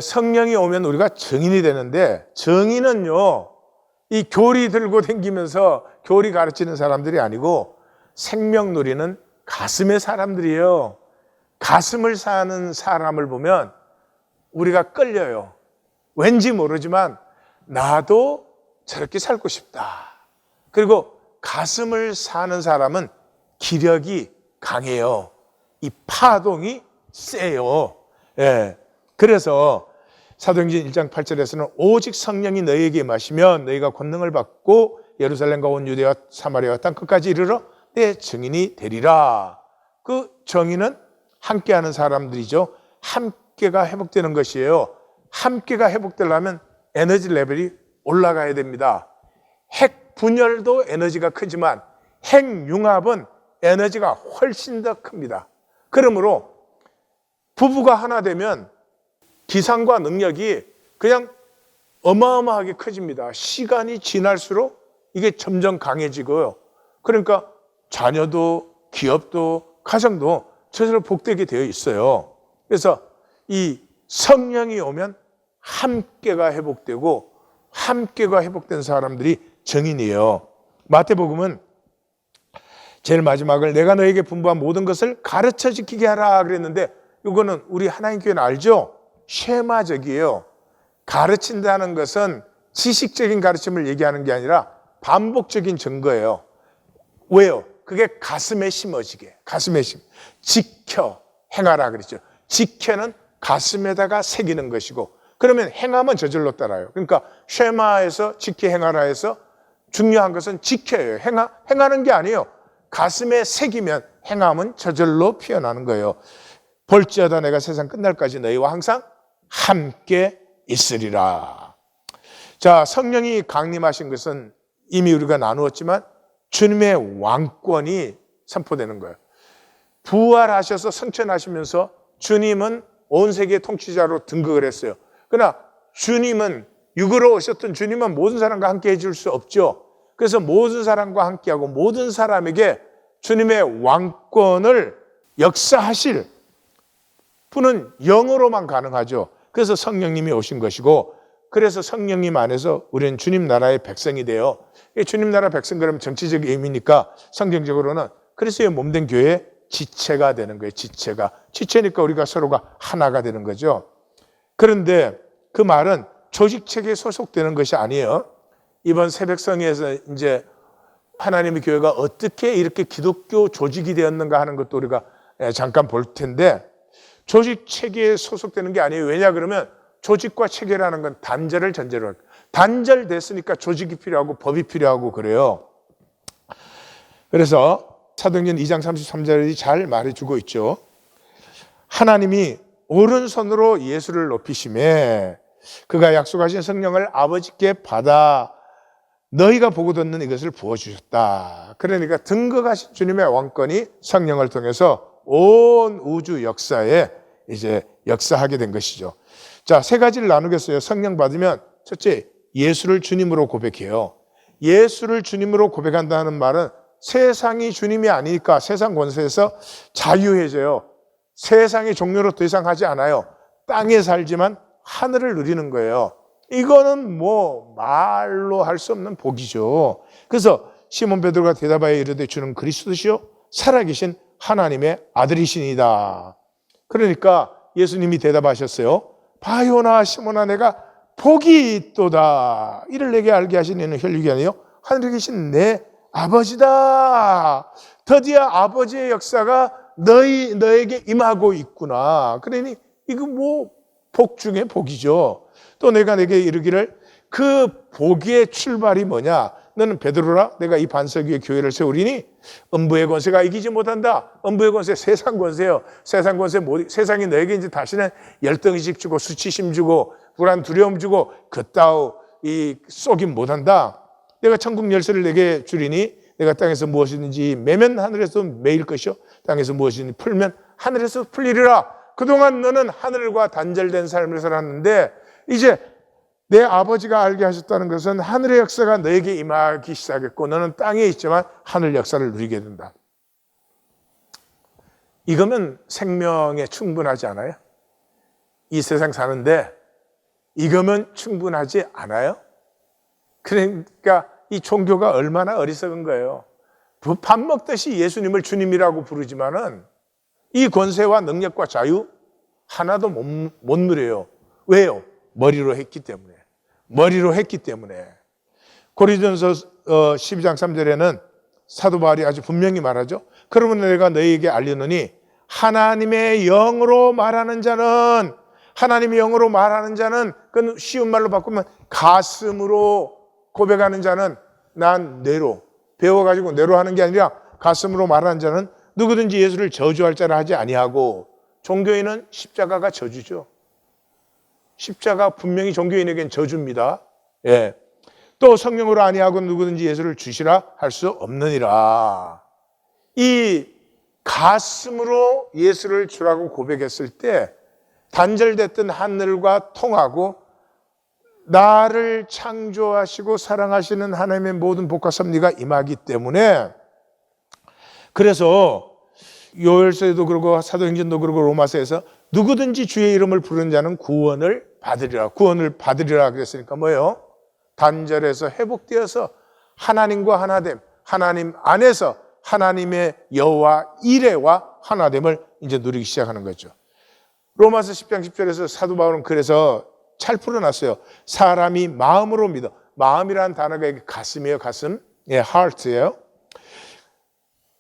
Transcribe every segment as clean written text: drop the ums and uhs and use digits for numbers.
성령이 오면 우리가 증인이 되는데, 증인은요 이 교리 들고 다니면서 교리 가르치는 사람들이 아니고 생명 누리는 가슴의 사람들이에요. 가슴을 사는 사람을 보면 우리가 끌려요. 왠지 모르지만 나도 저렇게 살고 싶다. 그리고 가슴을 사는 사람은 기력이 강해요. 이 파동이 세요. 그래서 사도행전 1장 8절에서는 오직 성령이 너희에게 임하시면 너희가 권능을 받고 예루살렘과 온 유대와 사마리아와 땅 끝까지 이르러 내 증인이 되리라. 그 정의는 함께하는 사람들이죠. 함께가 회복되는 것이에요. 함께가 회복되려면 에너지 레벨이 올라가야 됩니다. 핵 분열도 에너지가 크지만 핵융합은 에너지가 훨씬 더 큽니다. 그러므로 부부가 하나 되면 기상과 능력이 그냥 어마어마하게 커집니다. 시간이 지날수록 이게 점점 강해지고요. 그러니까 자녀도 기업도 가정도 저절로 복되게 되어 있어요. 그래서 이 성령이 오면 함께가 회복되고 함께가 회복된 사람들이 증인이에요. 마태복음은 제일 마지막을 내가 너에게 분부한 모든 것을 가르쳐 지키게 하라 그랬는데, 이거는 우리 하나님 교회는 알죠? 쉐마적이에요. 가르친다는 것은 지식적인 가르침을 얘기하는 게 아니라 반복적인 증거예요. 왜요? 그게 가슴에 심어지게. 가슴에 지켜 행하라 그랬죠. 지켜는 가슴에다가 새기는 것이고, 그러면 행하면 저절로 따라요. 그러니까 쉐마에서 지켜 행하라 해서 중요한 것은 지켜요. 행하는 게 아니에요. 가슴에 새기면 행함은 저절로 피어나는 거예요. 볼지어다 내가 세상 끝날까지 너희와 항상 함께 있으리라. 자, 성령이 강림하신 것은 이미 우리가 나누었지만 주님의 왕권이 선포되는 거예요. 부활하셔서 승천하시면서 주님은 온 세계 통치자로 등극을 했어요. 그러나 주님은, 육으로 오셨던 주님은 모든 사람과 함께 해줄 수 없죠. 그래서 모든 사람과 함께하고 모든 사람에게 주님의 왕권을 역사하실 분은 영으로만 가능하죠. 그래서 성령님이 오신 것이고, 그래서 성령님 안에서 우리는 주님 나라의 백성이 돼요. 주님 나라 백성 그러면 정치적 의미니까 성경적으로는 그리스도의 몸된 교회의 지체가 되는 거예요. 지체니까 우리가 서로가 하나가 되는 거죠. 그런데 그 말은 조직체계에 소속되는 것이 아니에요. 이번 새벽성에서 이제 하나님의 교회가 어떻게 이렇게 기독교 조직이 되었는가 하는 것도 우리가 잠깐 볼 텐데, 조직 체계에 소속되는 게 아니에요. 왜냐 그러면 조직과 체계라는 건 단절을 전제로 해요. 단절됐으니까 조직이 필요하고 법이 필요하고 그래요. 그래서 사도행전 2장 33절이 잘 말해주고 있죠. 하나님이 오른손으로 예수를 높이심에 그가 약속하신 성령을 아버지께 받아 너희가 보고 듣는 이것을 부어주셨다. 그러니까 등극하신 주님의 왕권이 성령을 통해서 온 우주 역사에 이제 역사하게 된 것이죠. 자, 세 가지를 나누겠어요. 성령 받으면 첫째, 예수를 주님으로 고백해요. 예수를 주님으로 고백한다는 말은 세상이 주님이 아니니까 세상 권세에서 자유해져요. 세상의 종료로 더 이상 하지 않아요. 땅에 살지만 하늘을 누리는 거예요. 이거는 뭐 말로 할 수 없는 복이죠. 그래서 시몬 베드로가 대답하여 이르되 주는 그리스도시요 살아계신 하나님의 아들이시니다. 그러니까 예수님이 대답하셨어요. 바요나 시몬아 내가 복이 있도다. 이를 내게 알게 하신 이는 혈육이 아니요 하늘에 계신 내 아버지다. 드디어 아버지의 역사가 너에게 임하고 있구나. 그러니 이거 뭐 복 중에 복이죠. 또 내가 내게 이르기를 그 복의 출발이 뭐냐? 너는 베드로라 내가 이 반석 위에 교회를 세우리니 음부의 권세가 이기지 못한다. 음부의 권세 세상 권세요. 세상 권세 세상이 너에게 이제 다시는 열등의식 주고 수치심 주고 불안 두려움 주고 그따위 쏘긴 못한다. 내가 천국 열쇠를 내게 주리니 내가 땅에서 무엇이든지 매면 하늘에서 매일 것이요 땅에서 무엇이든지 풀면 하늘에서 풀리리라. 그동안 너는 하늘과 단절된 삶을 살았는데 이제 내 아버지가 알게 하셨다는 것은 하늘의 역사가 너에게 임하기 시작했고 너는 땅에 있지만 하늘 역사를 누리게 된다. 이거면 생명에 충분하지 않아요? 이 세상 사는데 이거면 충분하지 않아요? 그러니까 이 종교가 얼마나 어리석은 거예요. 밥 먹듯이 예수님을 주님이라고 부르지만은 이 권세와 능력과 자유 하나도 못 누려요. 왜요? 머리로 했기 때문에. 머리로 했기 때문에. 고린도전서 12장 3절에는 사도 바울이 아주 분명히 말하죠. 그러면 내가 너희에게 알려노니 하나님의 영으로 말하는 자는, 하나님의 영으로 말하는 자는, 그건 쉬운 말로 바꾸면 가슴으로 고백하는 자는, 난 뇌로 배워가지고 뇌로 하는 게 아니라 가슴으로 말하는 자는 누구든지 예수를 저주할 자라 하지 아니하고. 종교인은 십자가가 저주죠. 십자가 분명히 종교인에겐 저주입니다. 예. 또 성령으로 아니하고 누구든지 예수를 주시라 할 수 없느니라. 이 가슴으로 예수를 주라고 고백했을 때 단절됐던 하늘과 통하고 나를 창조하시고 사랑하시는 하나님의 모든 복과 섭리가 임하기 때문에, 그래서 요엘서에도 그러고 사도행전도 그러고 로마서에서 누구든지 주의 이름을 부르는 자는 구원을 받으리라. 구원을 받으리라 그랬으니까 뭐예요? 단절해서 회복되어서 하나님과 하나됨, 하나님 안에서 하나님의 여와 이레와 하나됨을 이제 누리기 시작하는 거죠. 로마서 10장 10절에서 사도 바울은 그래서 잘 풀어놨어요. 사람이 마음으로 믿어. 마음이라는 단어가 가슴이에요. 가슴. 예, heart예요.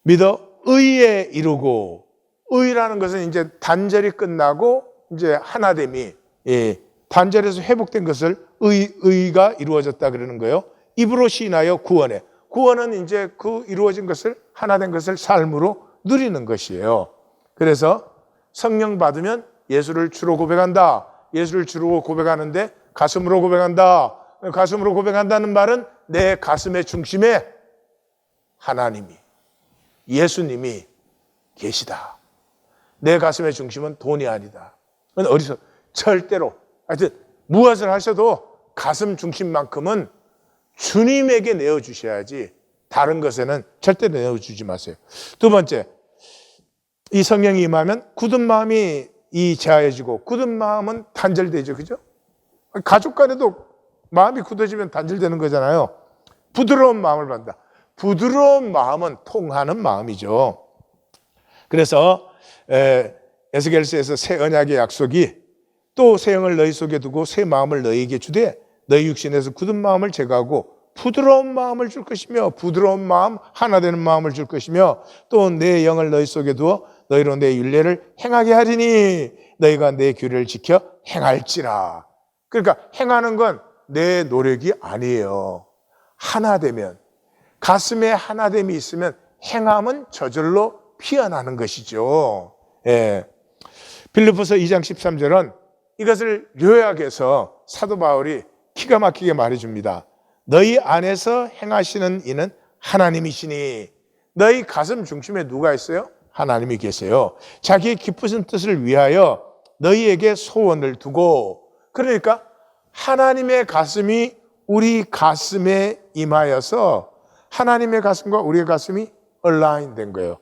믿어 의에 이루고, 의라는 것은 이제 단절이 끝나고 이제 하나됨이, 예, 단절에서 회복된 것을 의가 이루어졌다 그러는 거예요. 입으로 시인하여 구원해. 구원은 이제 그 이루어진 것을, 하나된 것을 삶으로 누리는 것이에요. 그래서 성령 받으면 예수를 주로 고백한다. 예수를 주로 고백하는데 가슴으로 고백한다. 가슴으로 고백한다는 말은 내 가슴의 중심에 하나님이, 예수님이 계시다. 내 가슴의 중심은 돈이 아니다. 어디서 절대로, 하여튼 무엇을 하셔도 가슴 중심만큼은 주님에게 내어주셔야지 다른 것에는 절대 내어주지 마세요. 두 번째, 이 성령이 임하면 굳은 마음이 제하여지고, 굳은 마음은 단절되죠. 그죠? 가족 간에도 마음이 굳어지면 단절되는 거잖아요. 부드러운 마음을 받는다. 부드러운 마음은 통하는 마음이죠. 그래서 에스겔서에서 새 언약의 약속이 또 새 영을 너희 속에 두고 새 마음을 너희에게 주되 너희 육신에서 굳은 마음을 제거하고 부드러운 마음을 줄 것이며, 부드러운 마음, 하나 되는 마음을 줄 것이며, 또 내 영을 너희 속에 두어 너희로 내 율례를 행하게 하리니 너희가 내 규례를 지켜 행할지라. 그러니까 행하는 건 내 노력이 아니에요. 하나 되면, 가슴에 하나됨이 있으면 행함은 저절로 피어나는 것이죠. 예. 빌립보서 2장 13절은 이것을 요약해서 사도 바울이 기가 막히게 말해줍니다. 너희 안에서 행하시는 이는 하나님이시니. 너희 가슴 중심에 누가 있어요? 하나님이 계세요. 자기의 기쁘신 뜻을 위하여 너희에게 소원을 두고. 그러니까 하나님의 가슴이 우리 가슴에 임하여서 하나님의 가슴과 우리의 가슴이 얼라인 된 거예요.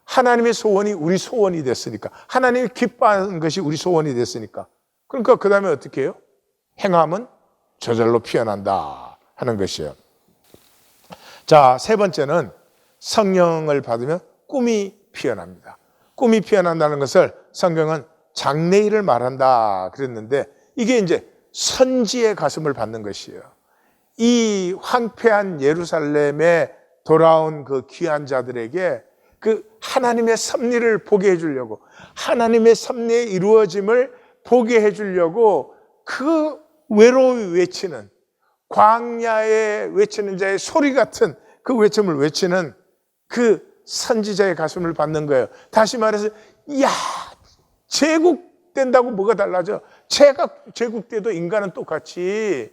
하나님의 소원이 우리 소원이 됐으니까, 하나님이 기뻐하는 것이 우리 소원이 됐으니까. 그러니까 그 다음에 어떻게 해요? 행함은 저절로 피어난다 하는 것이에요. 자, 세 번째는 성령을 받으면 꿈이 피어납니다. 꿈이 피어난다는 것을 성경은 장래일을 말한다 그랬는데, 이게 이제 선지의 가슴을 받는 것이에요. 이 황폐한 예루살렘에 돌아온 그 귀한 자들에게 그 하나님의 섭리를 보게 해주려고, 하나님의 섭리의 이루어짐을 보게 해주려고 그 외로이 외치는, 광야에 외치는 자의 소리 같은 그 외침을 외치는 그 선지자의 가슴을 받는 거예요. 다시 말해서, 야, 제국된다고 뭐가 달라져? 제국돼도 인간은 똑같이,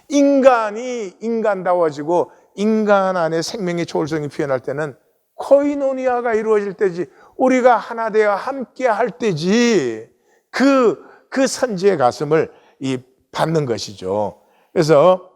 인간이 인간다워지고 인간 안에 생명의 초월성이 피어날 때는 코이노니아가 이루어질 때지, 우리가 하나 되어 함께 할 때지, 그 선지의 가슴을 받는 것이죠. 그래서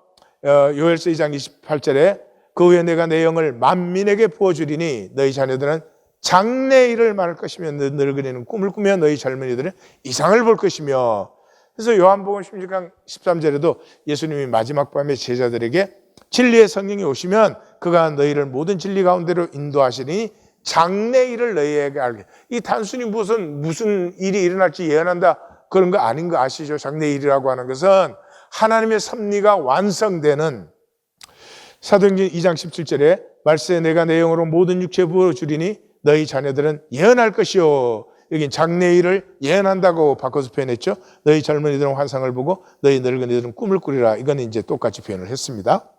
요엘서 2장 28절에 그 후에 내가 내 영을 만민에게 부어주리니 너희 자녀들은 장래 일을 말할 것이며 늙은이는 꿈을 꾸며 너희 젊은이들은 이상을 볼 것이며. 그래서 요한복음 16장 13절에도 예수님이 마지막 밤에 제자들에게 진리의 성령이 오시면 그가 너희를 모든 진리 가운데로 인도하시니 장래 일을 너희에게 알게. 이 단순히 무슨 일이 일어날지 예언한다 그런 거 아닌 거 아시죠? 장래 일이라고 하는 것은 하나님의 섭리가 완성되는. 사도행전 2장 17절에 말세 내가 내 영으로 모든 육체에 부어주리니 너희 자녀들은 예언할 것이요. 여긴 장래 일을 예언한다고 바꿔서 표현했죠. 너희 젊은이들은 환상을 보고 너희 늙은이들은 꿈을 꾸리라. 이건 이제 똑같이 표현을 했습니다.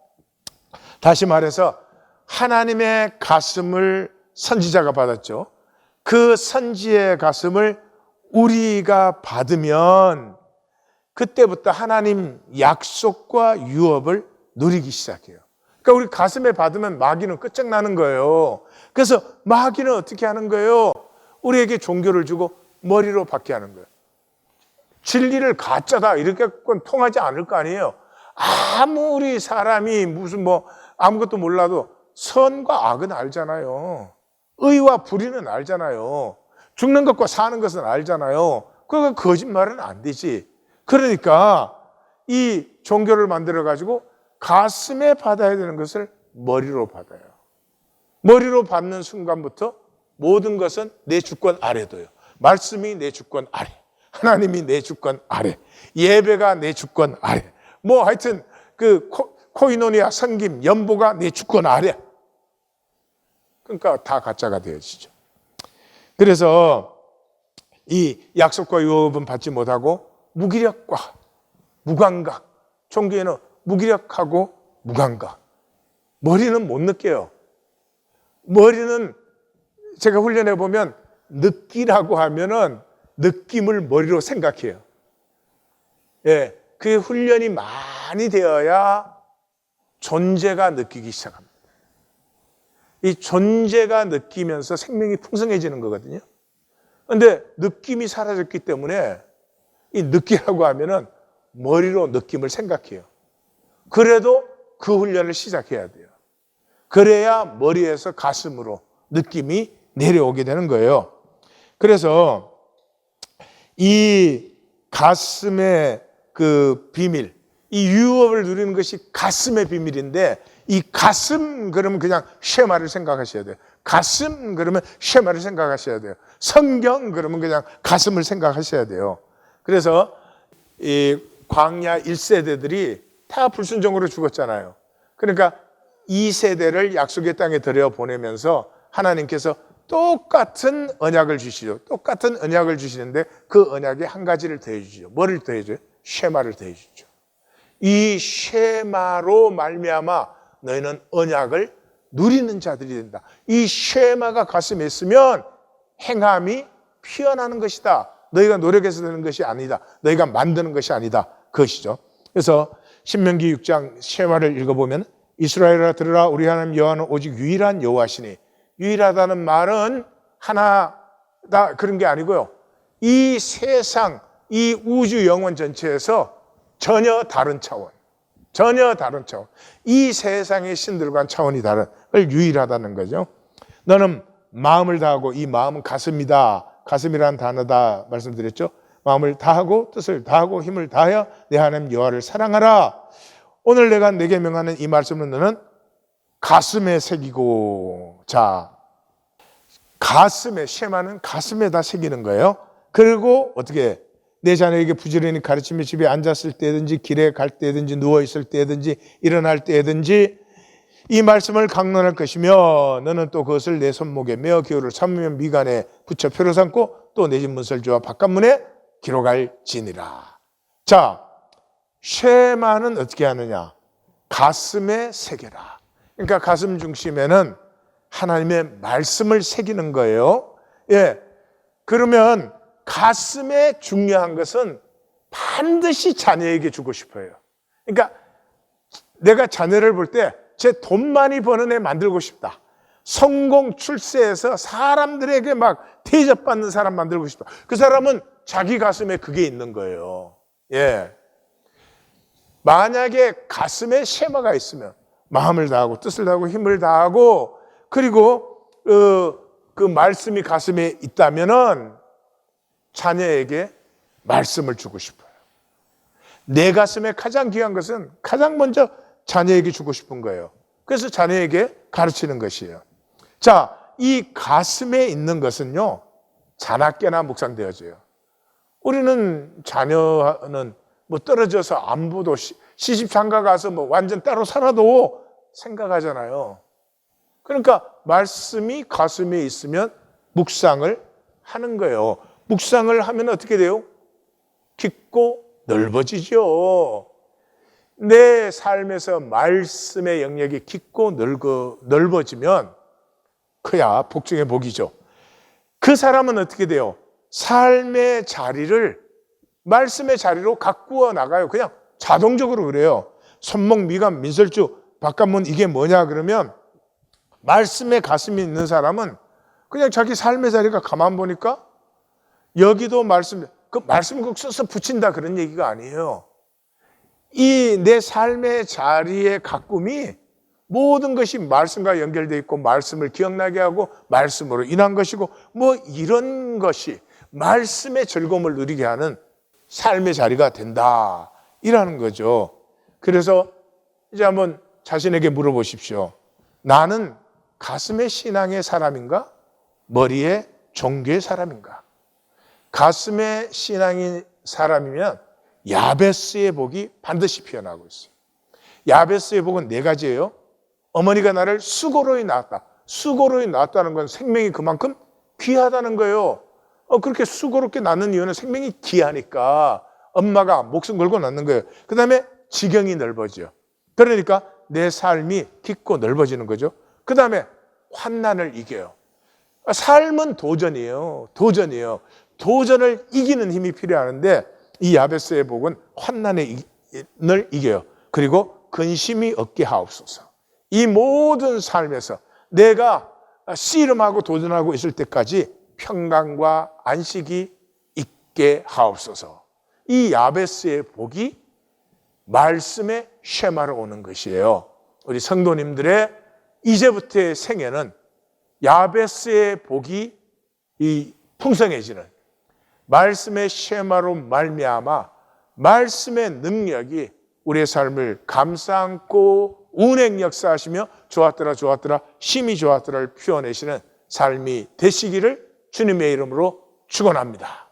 다시 말해서 하나님의 가슴을 선지자가 받았죠. 그 선지의 가슴을 우리가 받으면 그때부터 하나님 약속과 유업을 누리기 시작해요. 그러니까 우리 가슴에 받으면 마귀는 끝장나는 거예요. 그래서 마귀는 어떻게 하는 거예요? 우리에게 종교를 주고 머리로 받게 하는 거예요. 진리를 가짜다 이렇게 통하지 않을 거 아니에요. 아무리 사람이 무슨 아무것도 몰라도 선과 악은 알잖아요. 의와 불의는 알잖아요. 죽는 것과 사는 것은 알잖아요. 그러니까 거짓말은 안 되지. 그러니까 이 종교를 만들어가지고 가슴에 받아야 되는 것을 머리로 받아요. 머리로 받는 순간부터 모든 것은 내 주권 아래 둬요. 말씀이 내 주권 아래, 하나님이 내 주권 아래, 예배가 내 주권 아래, 하여튼 그 코이노니아 섬김, 연보가 내 주권 아래. 그러니까 다 가짜가 되어지죠. 그래서 이 약속과 유업은 받지 못하고 무기력과 무감각, 종교에는 무기력하고 무감각. 머리는 못 느껴요. 머리는 제가 훈련해 보면 느끼라고 하면은 느낌을 머리로 생각해요. 예, 그 훈련이 많이 되어야 존재가 느끼기 시작합니다. 이 존재가 느끼면서 생명이 풍성해지는 거거든요. 그런데 느낌이 사라졌기 때문에 이 느끼라고 하면은 머리로 느낌을 생각해요. 그래도 그 훈련을 시작해야 돼요. 그래야 머리에서 가슴으로 느낌이 내려오게 되는 거예요. 그래서 이 가슴의 그 비밀, 이 유업을 누리는 것이 가슴의 비밀인데, 이 가슴 그러면 그냥 쉐마를 생각하셔야 돼요. 가슴 그러면 쉐마를 생각하셔야 돼요. 성경 그러면 그냥 가슴을 생각하셔야 돼요. 그래서 이 광야 1세대들이 다 불순종으로 죽었잖아요. 그러니까 2세대를 약속의 땅에 들여보내면서 하나님께서 똑같은 언약을 주시죠. 똑같은 언약을 주시는데 그 언약에 한 가지를 더해주죠. 뭐를 더해줘요? 쉐마를 더해주죠. 이 쉐마로 말미암아 너희는 언약을 누리는 자들이 된다. 이 쉐마가 가슴에 있으면 행함이 피어나는 것이다. 너희가 노력해서 되는 것이 아니다. 너희가 만드는 것이 아니다. 그것이죠. 그래서 신명기 6장 쉐마를 읽어보면 이스라엘아 들으라 우리 하나님 여호와는 오직 유일한 여호와시니, 유일하다는 말은 하나다 그런 게 아니고요. 이 세상, 이 우주 영원 전체에서 전혀 다른 차원, 전혀 다른 차원. 이 세상의 신들과는 차원이 다른 걸 유일하다는 거죠. 너는 마음을 다하고, 이 마음은 가슴이다. 가슴이라는 단어다 말씀드렸죠. 마음을 다하고 뜻을 다하고 힘을 다하여 내 하나님 여호와를 사랑하라. 오늘 내가 내게 명하는 이 말씀은 너는 가슴에 새기고. 자, 가슴에, 쉐마는 가슴에다 새기는 거예요. 그리고 어떻게 내 자녀에게 부지런히 가르치며 집에 앉았을 때든지 길에 갈 때든지 누워있을 때든지 일어날 때든지 이 말씀을 강론할 것이며 너는 또 그것을 내 손목에 메어 기호를 삼으며 미간에 붙여 표로 삼고 또 내 집 문설주와 바깥문에 기록할지니라. 자, 쉐마는 어떻게 하느냐? 가슴에 새겨라. 그러니까 가슴 중심에는 하나님의 말씀을 새기는 거예요. 예. 그러면 가슴에 중요한 것은 반드시 자녀에게 주고 싶어요. 그러니까 내가 자녀를 볼 때 제 돈 많이 버는 애 만들고 싶다. 성공 출세해서 사람들에게 막 대접받는 사람 만들고 싶다. 그 사람은 자기 가슴에 그게 있는 거예요. 예. 만약에 가슴에 쉐마가 있으면 마음을 다하고 뜻을 다하고 힘을 다하고 그리고 그 말씀이 가슴에 있다면은 자녀에게 말씀을 주고 싶어요. 내 가슴에 가장 귀한 것은 가장 먼저 자녀에게 주고 싶은 거예요. 그래서 자녀에게 가르치는 것이에요. 자, 이 가슴에 있는 것은요, 자나깨나 묵상되어져요. 우리는 자녀는 뭐 떨어져서 안 보도 시집 장가 가서 뭐 완전 따로 살아도 생각하잖아요. 그러니까 말씀이 가슴에 있으면 묵상을 하는 거예요. 묵상을 하면 어떻게 돼요? 깊고 넓어지죠. 내 삶에서 말씀의 영역이 깊고 넓어지면 그야 복중의 복이죠. 그 사람은 어떻게 돼요? 삶의 자리를 말씀의 자리로 가꾸어 나가요. 그냥 자동적으로 그래요. 손목, 미간, 민설주, 바깥문 이게 뭐냐 그러면 말씀에 가슴이 있는 사람은 그냥 자기 삶의 자리가 가만 보니까 여기도 말씀, 그 말씀 꼭 써서 붙인다 그런 얘기가 아니에요. 이 내 삶의 자리의 가꿈이 모든 것이 말씀과 연결되어 있고 말씀을 기억나게 하고 말씀으로 인한 것이고 뭐 이런 것이 말씀의 즐거움을 누리게 하는 삶의 자리가 된다 이라는 거죠. 그래서 이제 한번 자신에게 물어보십시오. 나는 가슴의 신앙의 사람인가? 머리에 종교의 사람인가? 가슴의 신앙의 사람이면 야베스의 복이 반드시 피어나고 있어요. 야베스의 복은 4가지예요. 어머니가 나를 수고로이 낳았다. 수고로이 낳았다는 건 생명이 그만큼 귀하다는 거예요. 그렇게 수고롭게 낳는 이유는 생명이 귀하니까 엄마가 목숨 걸고 낳는 거예요. 그 다음에 지경이 넓어져요. 그러니까 내 삶이 깊고 넓어지는 거죠. 그 다음에 환난을 이겨요. 삶은 도전이에요. 도전이에요. 도전을 이기는 힘이 필요하는데 이 야베스의 복은 환난을 이겨요. 그리고 근심이 없게 하옵소서. 이 모든 삶에서 내가 씨름하고 도전하고 있을 때까지 평강과 안식이 있게 하옵소서. 이 야베스의 복이 말씀의 쉐마로 오는 것이에요. 우리 성도님들의 이제부터의 생애는 야베스의 복이 이 풍성해지는 말씀의 쉐마로 말미암아 말씀의 능력이 우리의 삶을 감싸안고 운행 역사하시며 좋았더라 좋았더라 심히 좋았더라를 표현하시는 삶이 되시기를 주님의 이름으로 축원합니다.